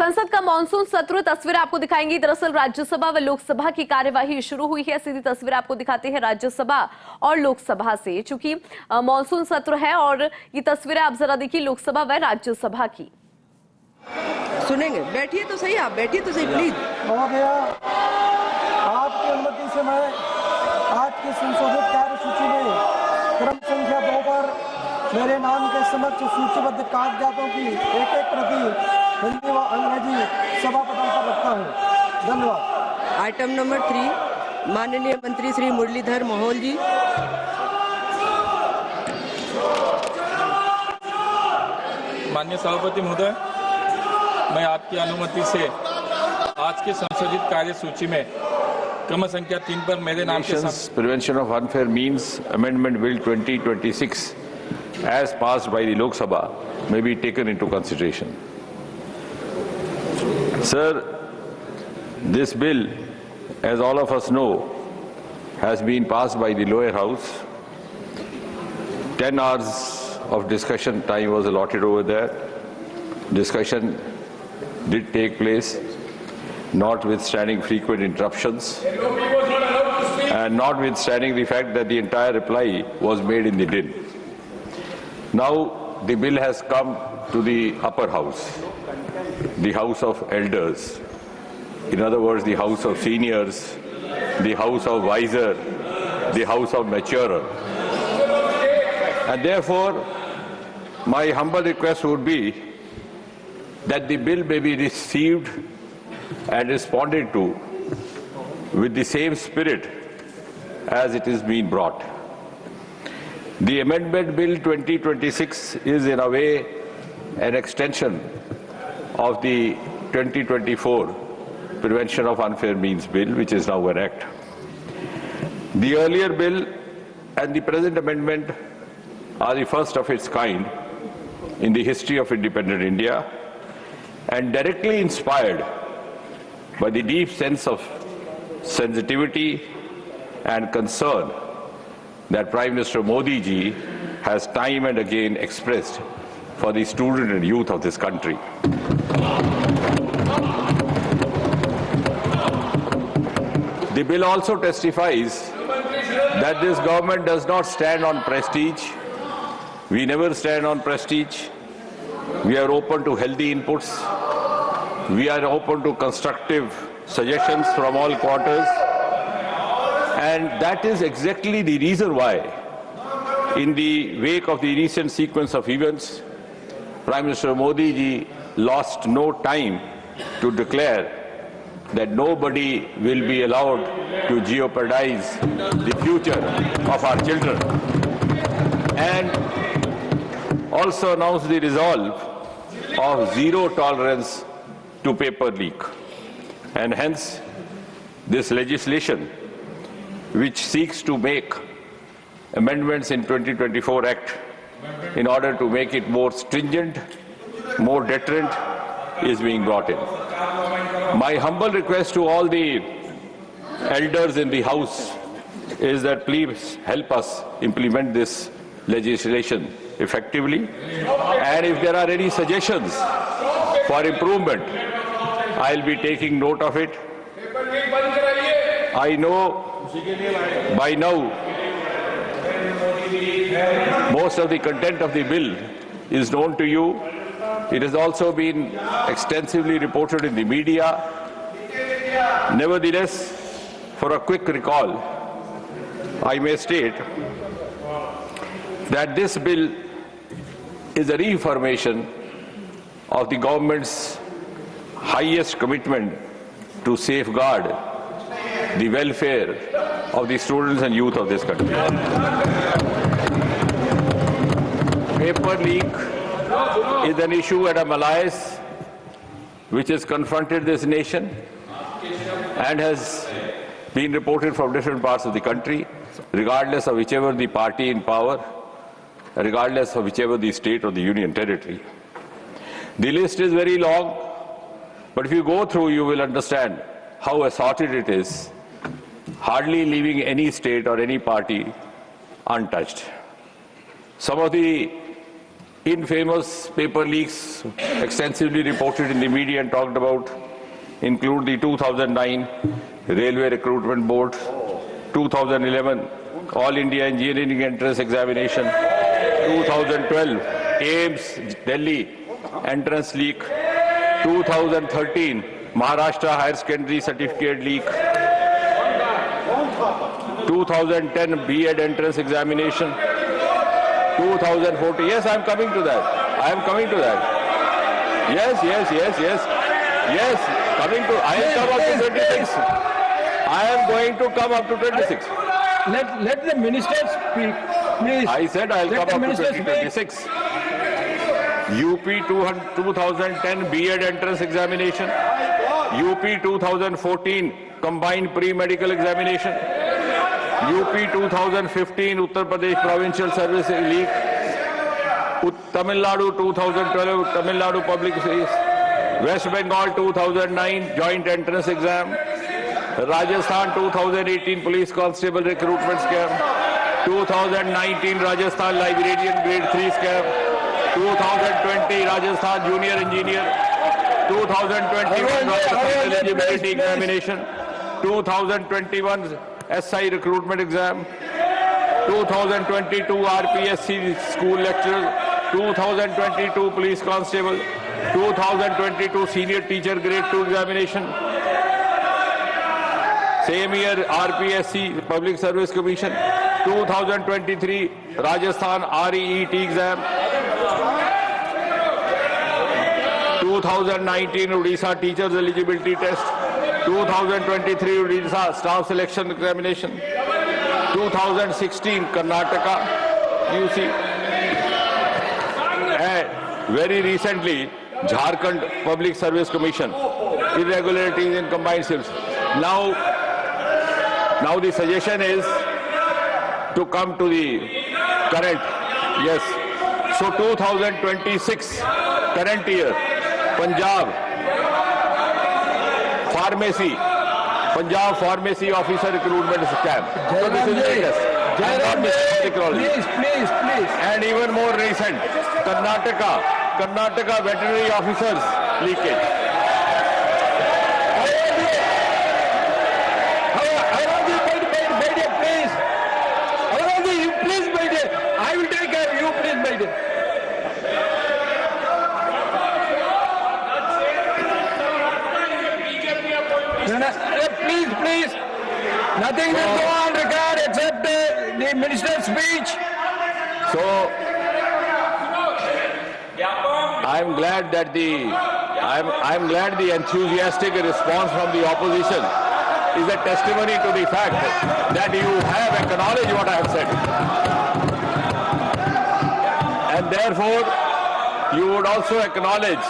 संसद का मानसून सत्र तस्वीर आपको दिखाएंगी। दरअसल राज्यसभा व लोकसभा की कार्यवाही शुरू हुई है। सीधी तस्वीर आपको दिखाते हैं राज्यसभा और लोकसभा से, चूंकि मानसून सत्र है। और ये तस्वीरें आप जरा देखिए लोकसभा व राज्यसभा की। सुनेंगे, बैठिए तो सही, आप बैठिए तो सही प्लीज। भैया आपकी अनुमति से मैं आज की संशोधित कार्यसूची में क्रम संख्या 2 पर मेरे नाम के समक्ष सूचीबद्ध कागजातों की एक प्रति हिंदी व अंग्रेजी सभा पटल पर रखता हूँ। धन्यवाद। आइटम नंबर 3, माननीय मंत्री श्री मुरलीधर मोहोल जी। माननीय सभापति महोदय, मैं आपकी अनुमति से आज के संशोधित कार्यसूची में क्रम संख्या 3 पर मेरे नाम के साथ prevention of unfair means amendment bill 2026 as passed by the Lok Sabha may be taken into consideration. Sir, this bill, as all of us know, has been passed by the lower house. 10 hours of discussion time was allotted over there. Discussion did take place, notwithstanding frequent interruptions and notwithstanding the fact that the entire reply was made in the din. Now the bill has come to the upper house, the house of elders. In other words, the house of seniors, the house of wiser, the house of maturer. And therefore, my humble request would be that the bill may be received and responded to with the same spirit as it is being brought. The Amendment Bill 2026 is in a way an extension of the 2024 Prevention of Unfair Means Bill, which is now an act. The earlier bill and the present amendment are the first of its kind in the history of independent India and directly inspired by the deep sense of sensitivity and concern that Prime Minister Modi ji has time and again expressed for the student and youth of this country. The bill also testifies that this government does not stand on prestige. We never stand on prestige. We are open to healthy inputs. We are open to constructive suggestions from all quarters. And that is exactly the reason why, in the wake of the recent sequence of events, Prime Minister Modi ji lost no time to declare that nobody will be allowed to jeopardize the future of our children, and also announced the resolve of zero tolerance to paper leak. And hence, this legislation, which seeks to make amendments in 2024 Act in order to make it more stringent, more deterrent, is being brought in. My humble request to all the elders in the House is that please help us implement this legislation effectively. And if there are any suggestions for improvement, I'll be taking note of it. I know by now most of the content of the bill is known to you. It has also been extensively reported in the media. Nevertheless, for a quick recall, I may state that this bill is a reaffirmation of the government's highest commitment to safeguard the welfare of the students and youth of this country. Paper leak is an issue at a malaise which has confronted this nation and has been reported from different parts of the country, regardless of whichever the party in power, regardless of whichever the state or the union territory. The list is very long, but if you go through, you will understand how assorted it is, hardly leaving any state or any party untouched. Some of the infamous paper leaks extensively reported in the media and talked about include the 2009 Railway Recruitment Board, 2011 All India Engineering Entrance Examination, 2012 AIMS Delhi Entrance Leak, 2013 Maharashtra Higher Secondary Certificate Leak, 2010 B.Ed Entrance Examination, 2014. Yes, I am coming to that. I am coming to that. Yes. Coming to. I am come up to 26. I am going to come up to 26. Let the minister speak, please. I said I will Let come the up to minister speak. 2026. UP 2010 B.Ed Entrance Examination, UP 2014 Combined Pre-Medical Examination, UP 2015 Uttar Pradesh Provincial Service Leak, Tamil Nadu 2012 Tamil Nadu Public Service, West Bengal 2009 Joint Entrance Exam, Rajasthan 2018 Police Constable Recruitment Scam, 2019 Rajasthan Librarian Grade 3 Scam, 2020 Rajasthan Junior Engineer, 2021 Rajasthan Eligibility Examination, 2021 SI Recruitment Exam, 2022 RPSC School Lecturer, 2022 Police Constable, 2022 Senior Teacher Grade 2 Examination, same year RPSC Public Service Commission, 2023 Rajasthan REET exam, 2019 Odisha Teachers Eligibility Test, 2023 Odisha Staff Selection Examination, 2016 Karnataka UC, and very recently Jharkhand Public Service Commission, irregularities in combined service. Now the suggestion is to come to the current, yes. So 2026, current year, Punjab Pharmacy Officer Recruitment Scam. So this is latest. And not Mr. Technology. Please. And even more recent, Karnataka Veterinary Officers leakage. I will take care of you, please, Biden. Please. Nothing will go on record except the minister's speech. So I'm glad that I'm glad the enthusiastic response from the opposition is a testimony to the fact that you have acknowledged what I have said. And therefore, you would also acknowledge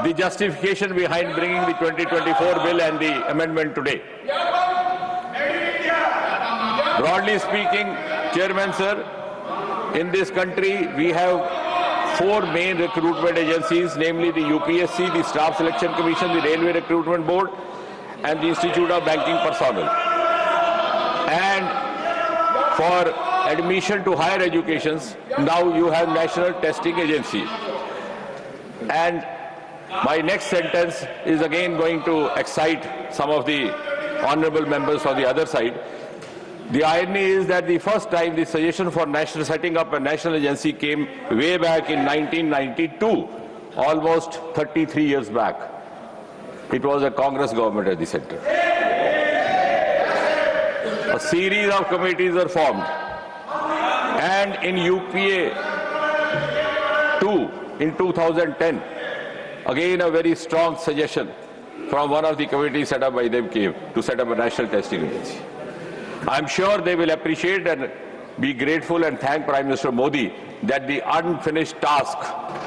the justification behind bringing the 2024 bill and the amendment today. Broadly speaking, Chairman Sir, in this country we have 4 main recruitment agencies, namely the UPSC, the Staff Selection Commission, the Railway Recruitment Board, and the Institute of Banking Personnel. And for admission to higher educations, now you have National Testing Agency. And my next sentence is again going to excite some of the honorable members on the other side. The irony is that the first time the suggestion for setting up a national agency came way back in 1992, almost 33 years back. It was a Congress government at the center. A series of committees are formed. And in UPA 2 in 2010, again a very strong suggestion from one of the committees set up by them came to set up a national testing agency. I'm sure they will appreciate and be grateful and thank Prime Minister Modi that the unfinished task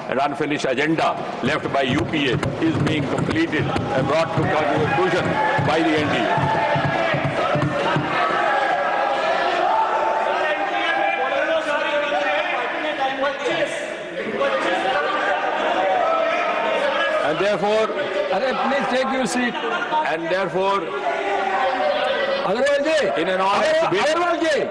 and unfinished agenda left by UPA is being completed and brought to conclusion by the NDA. And therefore, please take your seat. And therefore, Agarwal ji, in an honest bid, Agarwal ji,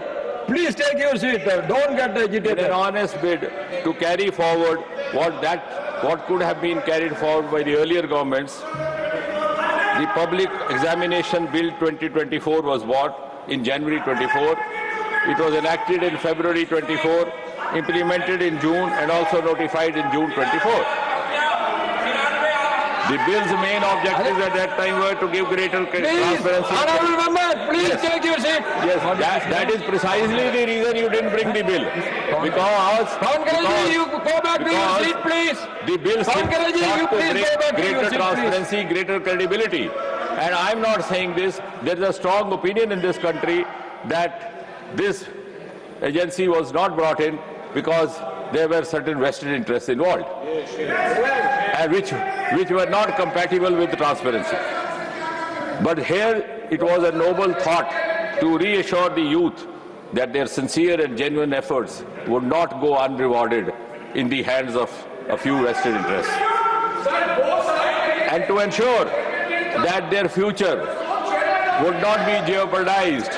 Please take your seat. Don't get In agitated. an honest bid to carry forward what could have been carried forward by the earlier governments, the Public Examination Bill 2024 was brought in January 24. It was enacted in February 24, implemented in June, and also notified in June 24. The bill's main objectives at that time were to give greater Please, transparency. honorable member, please Yes. take your seat. Yes, that is precisely the reason you didn't bring the bill. Because Pankaj, you go back to your because seat, please. the bill Pankaj, you sought to please bring go back to your greater seat, please. transparency, greater credibility. And I'm not saying this. There is a strong opinion in this country that this agency was not brought in because there were certain vested interests involved, and which were not compatible with transparency. But here it was a noble thought to reassure the youth that their sincere and genuine efforts would not go unrewarded in the hands of a few vested interests, and to ensure that their future would not be jeopardized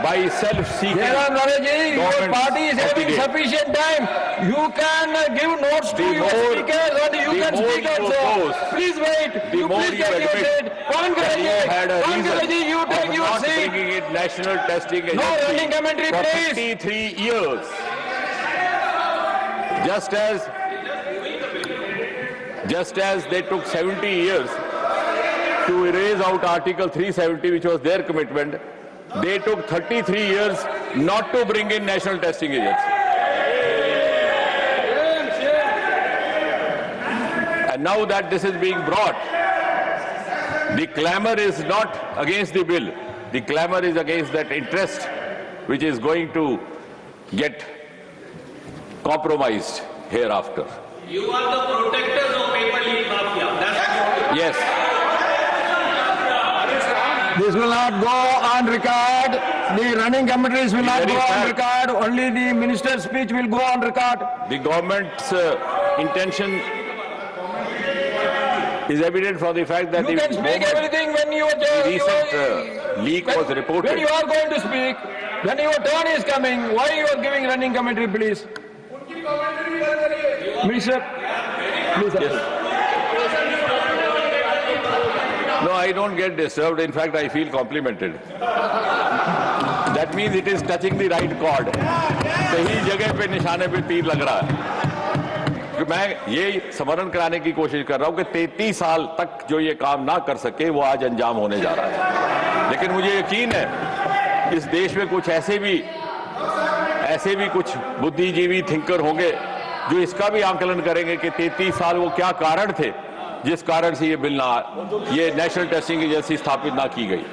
by self-seeking. Jairam Ramesh, your government party is of the having day. sufficient time. You can give notes to The your more- speakers and you the can more speak you also. oppose, Please wait. the You more please you take your admit seat. that you had a Pankaj, reason you take of your not seat. bringing in national testing No running agency commentary, for please. 53 years. Just as they took 70 years to erase out Article 370, which was their commitment, they took 33 years not to bring in national testing agency. And now that this is being brought, the clamor is not against the bill. The clamor is against that interest which is going to get compromised hereafter. You are the protectors of paper leak mafia. That's Yes, This will not go on record. The running commentaries will not Very go on fair. record. Only the minister's speech will go on record. the government's intention is evident from the fact that You the can speak moment everything when you the recent leak was when reported. you are going to speak. When your turn is coming, why you are giving running commentary, please? Minister, please. No, I don't get disturbed. In fact, I feel complimented. That means it is touching the right chord. सही जगह पे निशाने पे तीर लग रहा है। कि मैं ये स्मरण कराने की कोशिश कर रहा हूं कि 33 साल तक जो ये काम ना कर सके वो आज अंजाम होने जा रहा है। लेकिन मुझे यकीन है इस देश में कुछ ऐसे भी कुछ बुद्धिजीवी थिंकर होंगे जो इसका भी आकलन करेंगे कि 33 साल वो क्या कारण थे जिस कारण से ये नेशनल टेस्टिंग एजेंसी स्थापित ना की गई।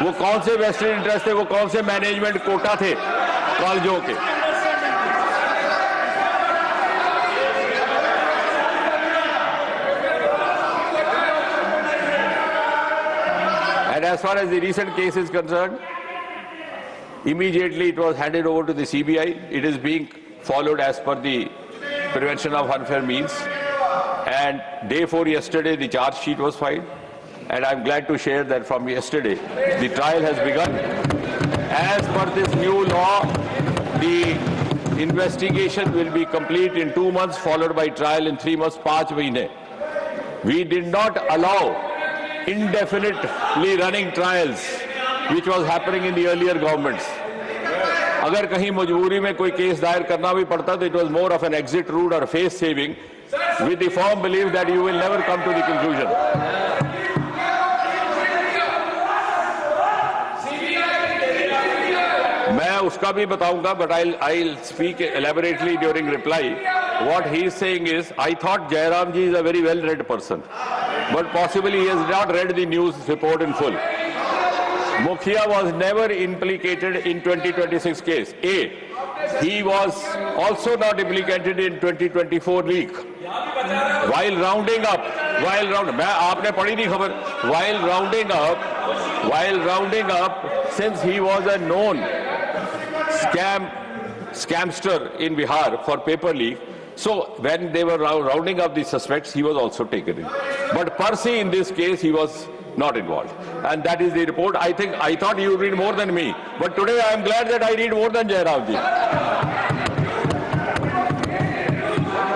वो कौन से वेस्टेड इंटरेस्ट थे, वो कौन से मैनेजमेंट कोटा थे कॉलेजों के। And as far as the recent case is concerned, immediately it was handed over to the CBI. It is being followed as per the Prevention of Unfair Means. And day 4 yesterday, the charge sheet was filed. And I'm glad to share that from yesterday, the trial has begun. As per this new law, the investigation will be complete in 2 months, followed by trial in 3 months, 5 mahine. We did not allow indefinitely running trials, which was happening in the earlier governments. अगर कहीं मजबूरी में कोई case दायर करना भी पड़ता तो it was more of an exit route or face saving, with the firm belief that you will never come to the conclusion. मैं उसका भी बताऊंगा, but I'll speak elaborately during reply. What he is saying is, I thought Jairam ji is a very well-read person, but possibly he has not read the news report in full. Mukhia was never implicated in 2026 case. A, he was also not implicated in 2024 leak. While rounding up, मैं आपने पढ़ी नहीं खबर. While rounding up, since he was a known scamster in Bihar for paper leak, so when they were rounding up the suspects, he was also taken in. But per se in this case, he was not involved. and that is the report. I thought you read more than me, but today I am glad that I read more than Jairam ji.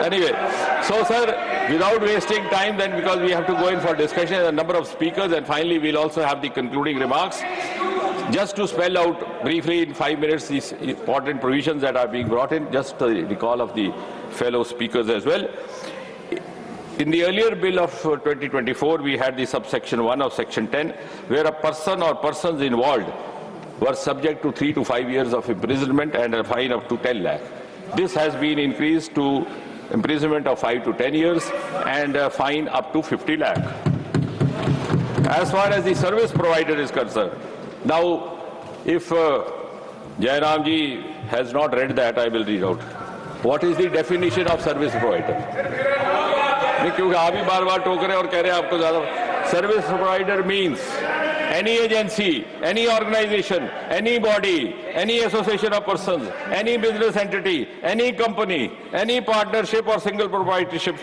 Anyway, so sir, without wasting time then, because we have to go in for discussion, a number of speakers, and finally we'll also have the concluding remarks. Just to spell out briefly in 5 minutes these important provisions that are being brought in, just the call of the fellow speakers as well. In the earlier bill of 2024, we had the subsection 1 of section 10, where a person or persons involved were subject to 3 to 5 years of imprisonment and a fine up to 10 lakh. This has been increased to imprisonment of 5 to 10 years and a fine up to 50 lakh. As far as the service provider is concerned, now if Jairam ji has not read that, I will read out. What is the definition of service provider? क्योंकि आप ही बार-बार टोक रहे हैं और कह रहे हैं आपको ज्यादा. Service provider means any agency, any organization, any body, any association of persons, any business entity, any company, any partnership or single proprietorship,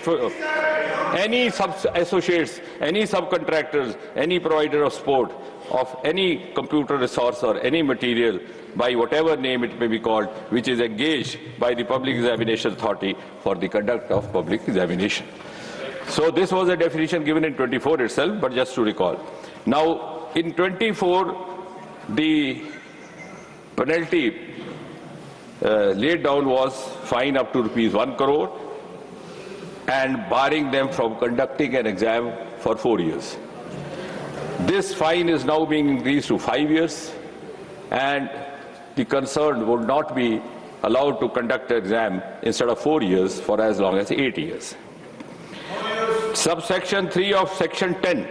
any sub-associates, any subcontractors, any provider of sport, of any computer resource or any material, by whatever name it may be called, which is engaged by the Public Examination Authority for the conduct of public examination. So this was a definition given in 24 itself, but just to recall. Now, in 24, the penalty laid down was fine up to ₹1 crore and barring them from conducting an exam for 4 years. This fine is now being increased to 5 years, and the concerned would not be allowed to conduct an exam instead of 4 years for as long as 8 years. Subsection 3 of section 10,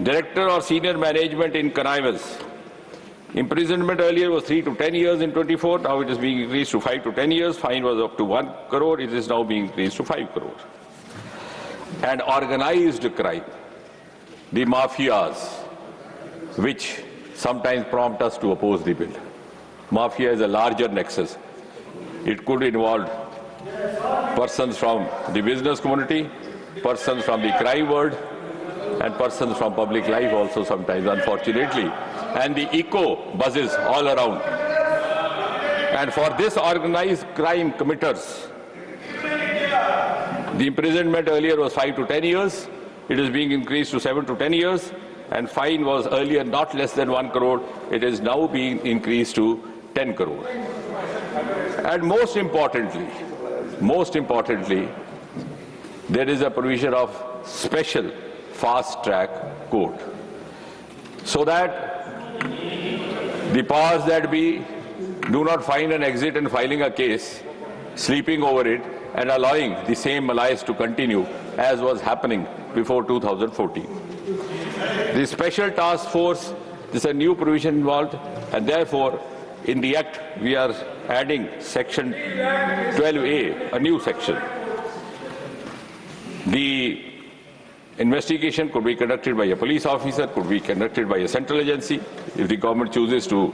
director or senior management in connivance. Imprisonment earlier was 3 to 10 years in 24, now it is being increased to 5 to 10 years. Fine was up to 1 crore, it is now being increased to 5 crore. And organized crime, the mafias, which sometimes prompt us to oppose the bill. Mafia is a larger nexus. It could involve persons from the business community, persons from the crime world, and persons from public life also sometimes, unfortunately. And the echo buzzes all around. And for this organized crime committers, the imprisonment earlier was 5 to 10 years. It is being increased to 7 to 10 years. And fine was earlier not less than 1 crore. It is now being increased to 10 crore. And most importantly, there is a provision of special fast-track court, so that the powers that be do not find an exit in filing a case, sleeping over it, and allowing the same malaise to continue as was happening before 2014. The Special Task Force, this is a new provision involved, and therefore in the Act we are adding section 12A, a new section. The investigation could be conducted by a police officer, could be conducted by a central agency, if the government chooses to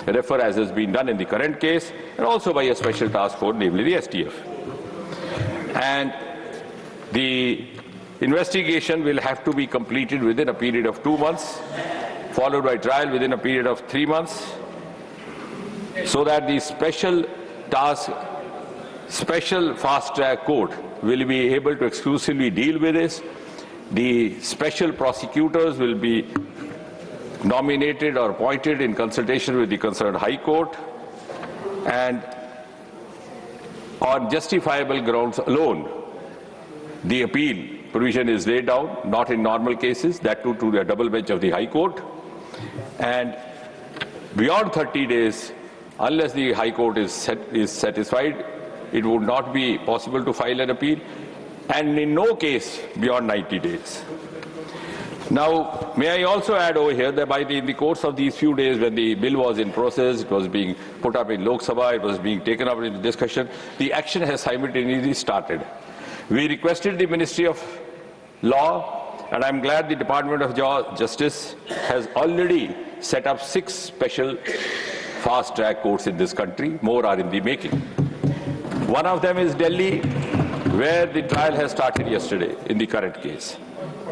refer, as has been done in the current case, and also by a special task force, namely the STF. And the investigation will have to be completed within a period of 2 months, followed by trial within a period of 3 months, so that the special fast-track court will be able to exclusively deal with this. The special prosecutors will be nominated or appointed in consultation with the concerned High Court, and on justifiable grounds alone, the appeal provision is laid down, not in normal cases, that too to the double bench of the High Court. And beyond 30 days, unless the High Court is satisfied, it would not be possible to file an appeal, and in no case beyond 90 days. Now, may I also add over here that in the course of these few days when the bill was in process, it was being put up in Lok Sabha, it was being taken up in the discussion, the action has simultaneously started. We requested the Ministry of Law, and I'm glad the Department of Justice has already set up 6 special fast-track courts in this country. More are in the making. One of them is Delhi, where the trial has started yesterday in the current case.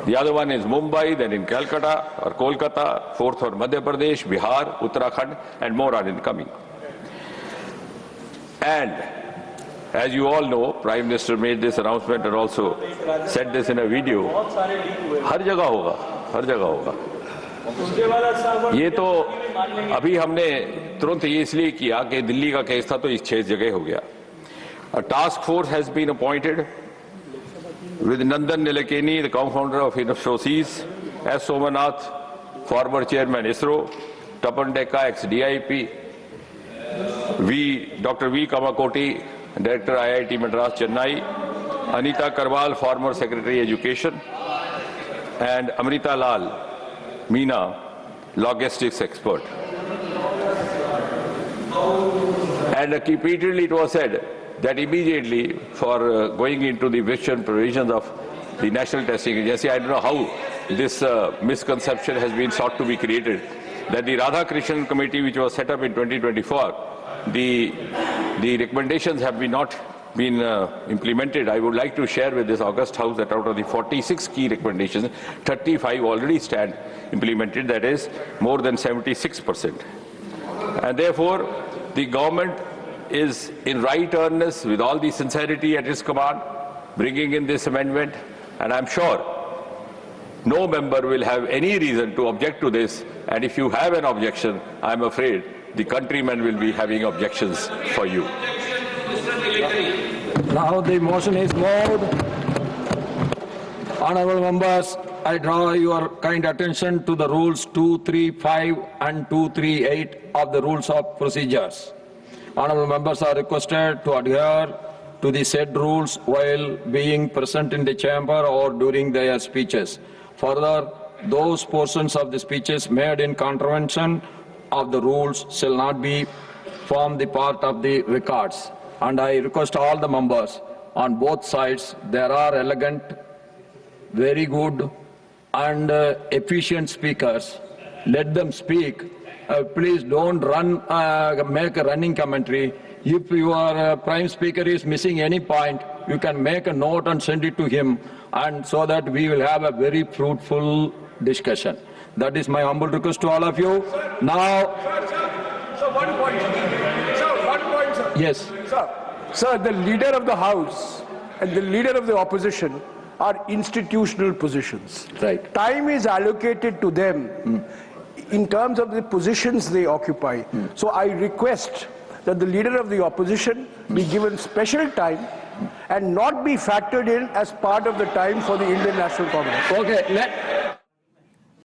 The other one is Mumbai, then in Calcutta or Kolkata, fourth or Madhya Pradesh, Bihar, Uttarakhand, and more are incoming. And as you all know, Prime Minister made this announcement and also said this in a video. हर जगह होगा, हर जगह होगा. ये तो अभी हमने तुरंत ये इसलिए किया कि दिल्ली का केस था तो इस 6 जगह हो गया. A task force has been appointed with Nandan Nilekani, the co-founder of Infosys, S. Somanath, former chairman ISRO, Tapan Dekka, ex-DIP, Dr. V. Kamakoti, director IIT Madras, Chennai, Anita Karwal, former secretary education, and Amrita Lal, Meena, logistics expert. And repeatedly it was said that immediately for going into the vision provisions of the National Testing Agency, I don't know how this misconception has been sought to be created, that the Radhakrishnan Committee, which was set up in 2024, the recommendations have not been implemented. I would like to share with this August House that out of the 46 key recommendations, 35 already stand implemented, that is more than 76%. And therefore, the government is in right earnest with all the sincerity at its command, bringing in this amendment, and I'm sure no member will have any reason to object to this, and if you have an objection, I'm afraid the countrymen will be having objections for you. Now the motion is moved. Honorable members, I draw your kind attention to the rules 235 and 238 of the rules of procedures. Honorable members are requested to adhere to the said rules while being present in the chamber or during their speeches. Further, those portions of the speeches made in contravention of the rules shall not be form the part of the records. And I request all the members on both sides, there are elegant, very good and efficient speakers. Let them speak. Please don't make a running commentary. If your prime speaker is missing any point, you can make a note and send it to him, and so that we will have a very fruitful discussion. That is my humble request to all of you. Now, Sir, one point. Sir. Yes. Sir, the leader of the House and the leader of the opposition are institutional positions. Right. Time is allocated to them in terms of the positions they occupy. So I request that the leader of the opposition be given special time and not be factored in as part of the time for the Indian National Congress. Okay.